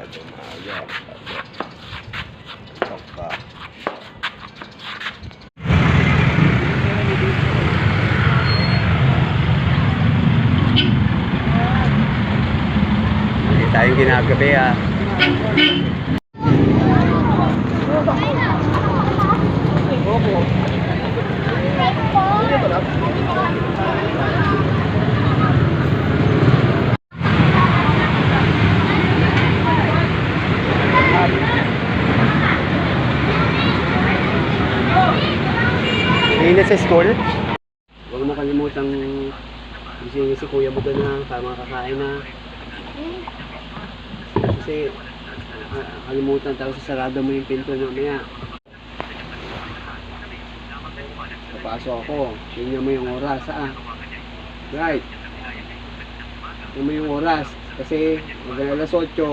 Maaga. Toka. Hindi tayo ginagabi ah. Hindi sa school? Huwag mo kalimutang gisingin si kuya mo doon na para makakain na. Kasi kalimutan tapos sarado mo yung pinto mamaya. Papasok ako, tingnan mo yung oras Right. Tingnan mo yung oras kasi mag-alas 8.